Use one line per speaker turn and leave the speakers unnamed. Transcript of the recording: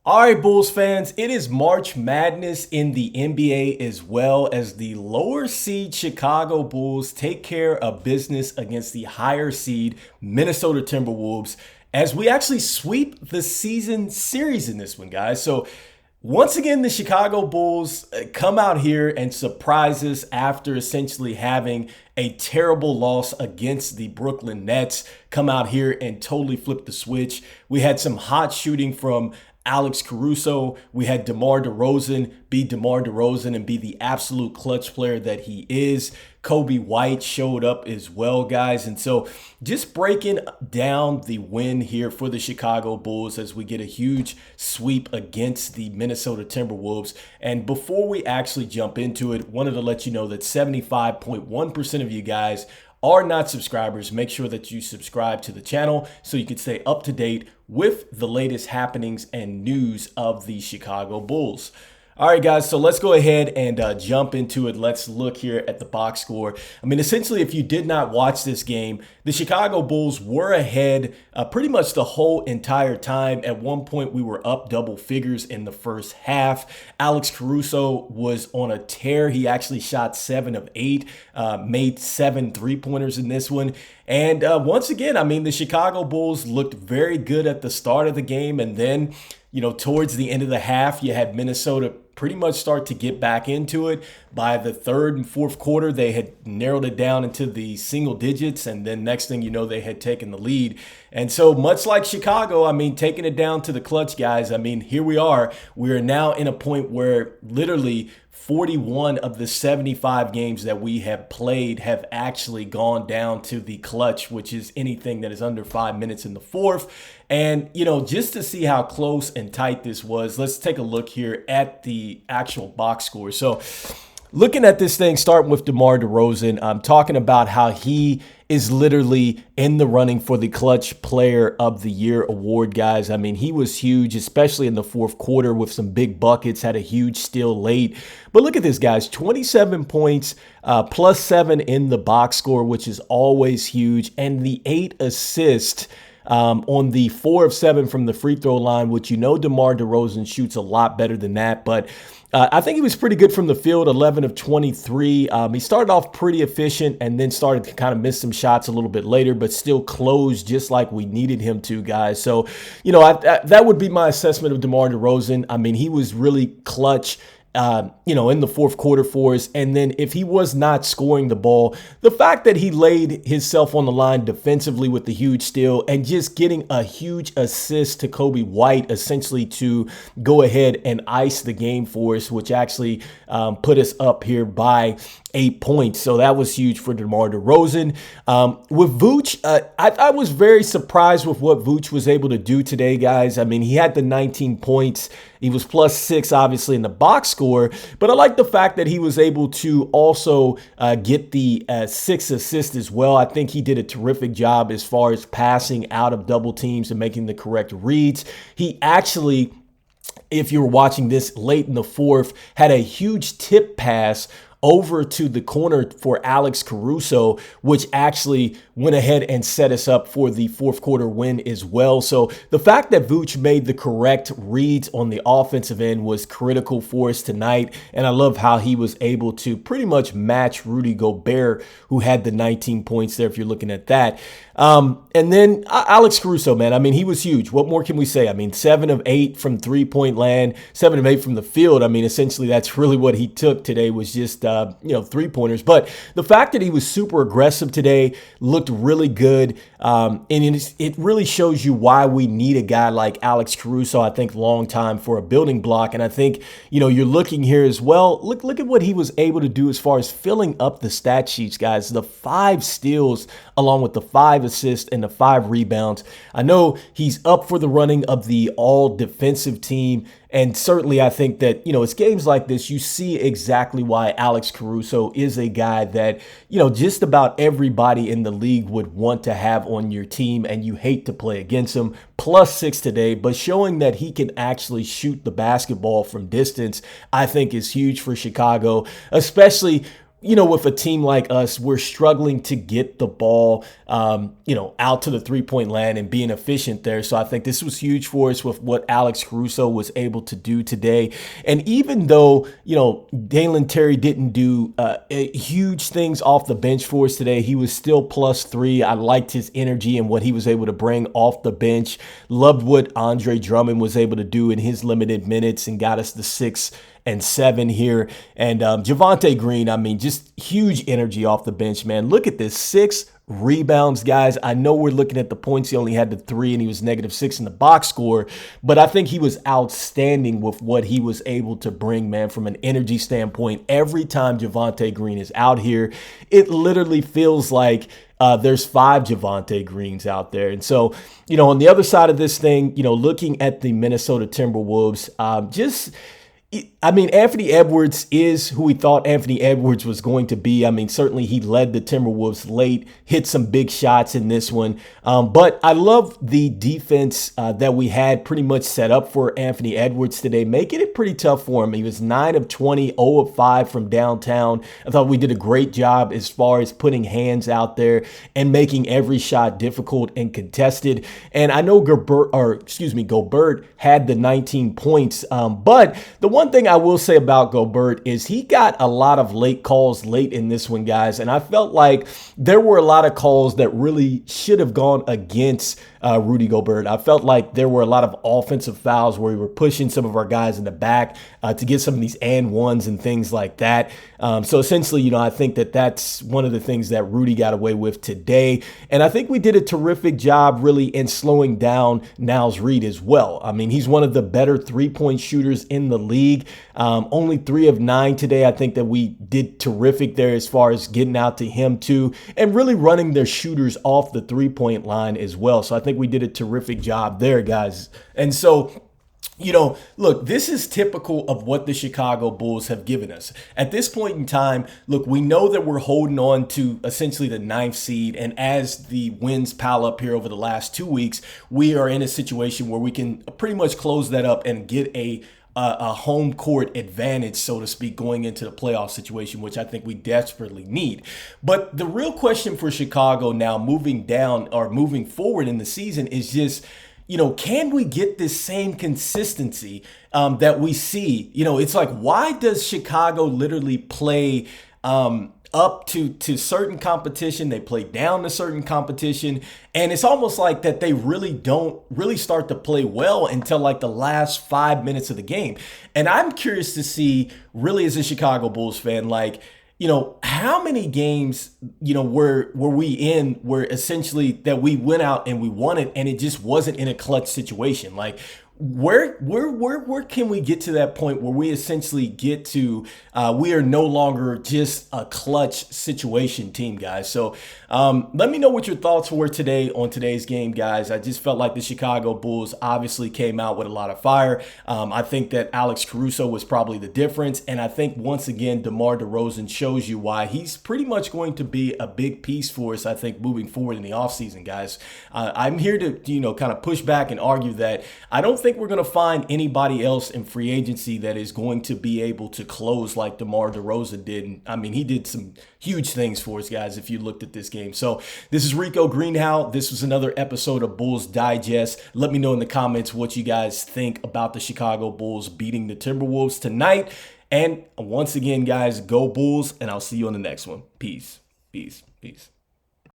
All right, Bulls fans, it is March Madness in the NBA as well as the lower seed Chicago Bulls take care of business against the higher seed Minnesota Timberwolves as we actually sweep the season series in this one, guys. So once again, the Chicago Bulls come out here and surprise us after essentially having a terrible loss against the Brooklyn Nets. Come out here and totally flip the switch. We had some hot shooting from Alex Caruso. We had DeMar DeRozan be DeMar DeRozan and be the absolute clutch player that he is. Coby White showed up as well, guys. And so just breaking down the win here for the Chicago Bulls as we get a huge sweep against the Minnesota Timberwolves. And before we actually jump into it, wanted to let you know that 75.1% of you guys are not subscribers. Make sure that you subscribe to the channel so you can stay up to date with the latest happenings and news of the Chicago Bulls. All right, guys, so let's go ahead and jump into it. Let's look here at the box score. I mean, essentially, if you did not watch this game, the Chicago Bulls were ahead pretty much the whole entire time. At one point, we were up double figures in the first half. Alex Caruso was on a tear. He actually shot 7 of 8, made 7 3-pointers in this one. And once again, I mean, the Chicago Bulls looked very good at the start of the game. And then, towards the end of the half, you had Minnesota pretty much start to get back into it. By the third and fourth quarter, they had narrowed it down into the single digits. And then next thing you know, they had taken the lead. And so much like Chicago, I mean, taking it down to the clutch, guys. I mean, here we are. We are now in a point where literally 41 of the 75 games that we have played have actually gone down to the clutch, which is anything that is under 5 minutes in the fourth. And, just to see how close and tight this was, let's take a look here at the actual box score. So looking at this thing, starting with DeMar DeRozan, I'm talking about how he is literally in the running for the Clutch Player of the Year award, guys. I mean, he was huge, especially in the fourth quarter with some big buckets, had a huge steal late. But look at this, guys, 27 points, plus 7 in the box score, which is always huge, and the 8 assists on the 4 of 7 from the free throw line, which DeMar DeRozan shoots a lot better than that. But I think he was pretty good from the field, 11 of 23. He started off pretty efficient and then started to kind of miss some shots a little bit later, but still closed just like we needed him to, guys. So, that would be my assessment of DeMar DeRozan. I mean, he was really clutch in the fourth quarter for us. And then if he was not scoring the ball, the fact that he laid himself on the line defensively with the huge steal and just getting a huge assist to Coby White, essentially to go ahead and ice the game for us, which actually put us up here by 8 points. So that was huge for DeMar DeRozan. With Vooch, I was very surprised with what Vooch was able to do today, guys. I mean, he had the 19 points. He was plus 6, obviously, in the box score. But I like the fact that he was able to also get the 6 assists as well. I think he did a terrific job as far as passing out of double teams and making the correct reads. He actually, if you were watching this late in the fourth, had a huge tip pass over to the corner for Alex Caruso, which actually went ahead and set us up for the fourth quarter win as well. So the fact that Vooch made the correct reads on the offensive end was critical for us tonight. And I love how he was able to pretty much match Rudy Gobert, who had the 19 points there, if you're looking at that. And then Alex Caruso, man, I mean, he was huge. What more can we say? I mean, 7 of 8 from 3-point land, 7 of 8 from the field. I mean, essentially, that's really what he took today was just, 3-pointers. But the fact that he was super aggressive today looked really good. And it really shows you why we need a guy like Alex Caruso, I think, long time for a building block. And I think, you're looking here as well. Look at what he was able to do as far as filling up the stat sheets, guys. The 5 steals along with the 5 assists and the 5 rebounds. I know he's up for the running of the all defensive team. And certainly I think that, it's games like this, you see exactly why Alex Caruso is a guy that, just about everybody in the league would want to have on your team, and you hate to play against him. Plus 6 today, but showing that he can actually shoot the basketball from distance, I think is huge for Chicago, especially with a team like us, we're struggling to get the ball, out to the 3-point land and being efficient there. So I think this was huge for us with what Alex Caruso was able to do today. And even though, Dalen Terry didn't do huge things off the bench for us today, he was still +3. I liked his energy and what he was able to bring off the bench. Loved what Andre Drummond was able to do in his limited minutes and got us the 6 and 7 here. And Javonte Green, just huge energy off the bench, man. Look at this, 6 rebounds, guys. I know we're looking at the points. He only had the 3 and he was -6 in the box score, but I think he was outstanding with what he was able to bring, man, from an energy standpoint. Every time Javonte Green is out here, it literally feels like there's 5 Javonte Greens out there. And so, on the other side of this thing, looking at the Minnesota Timberwolves, Anthony Edwards is who we thought Anthony Edwards was going to be. Certainly he led the Timberwolves late, hit some big shots in this one. But I love the defense that we had pretty much set up for Anthony Edwards today, making it pretty tough for him. He was 9 of 20, 0 of 5 from downtown. I thought we did a great job as far as putting hands out there and making every shot difficult and contested. And I know Gobert had the 19 points. But the one thing I will say about Gobert is he got a lot of late calls late in this one, guys. And I felt like there were a lot of calls that really should have gone against Rudy Gobert. I felt like there were a lot of offensive fouls where we were pushing some of our guys in the back to get some of these and ones and things like that. So essentially, I think that that's one of the things that Rudy got away with today. And I think we did a terrific job really in slowing down Niles Reed as well. He's one of the better 3-point shooters in the league. Only 3 of 9 today. I think that we did terrific there as far as getting out to him too and really running their shooters off the 3-point line as well. So I think we did a terrific job there, guys. And so, look, this is typical of what the Chicago Bulls have given us. At this point in time, look, we know that we're holding on to essentially the 9th seed. And as the wins pile up here over the last 2 weeks, we are in a situation where we can pretty much close that up and get a home court advantage, so to speak, going into the playoff situation, which I think we desperately need. But the real question for Chicago now moving forward in the season is just, can we get this same consistency that we see? It's like, why does Chicago literally play up to certain competition, they play down to certain competition, and it's almost like that they really don't really start to play well until like the last 5 minutes of the game. And I'm curious to see, really, as a Chicago Bulls fan, like, how many games, were we in where essentially that we went out and we won it and it just wasn't in a clutch situation? Like, where can we get to that point where we essentially get to we are no longer just a clutch situation team, guys? So let me know what your thoughts were today on today's game, guys. I just felt like the Chicago Bulls obviously came out with a lot of fire. I think that Alex Caruso was probably the difference, and I think once again DeMar DeRozan shows you why he's pretty much going to be a big piece for us, I think, moving forward in the offseason, guys. I'm here to kind of push back and argue that I don't think we're going to find anybody else in free agency that is going to be able to close like DeMar DeRozan did. And he did some huge things for us, guys, if you looked at this game. So this is Rico Greenhowe. This was another episode of Bulls Digest. Let me know in the comments what you guys think about the Chicago Bulls beating the Timberwolves tonight. And once again, guys, go Bulls, and I'll see you on the next one. Peace. Peace. Peace.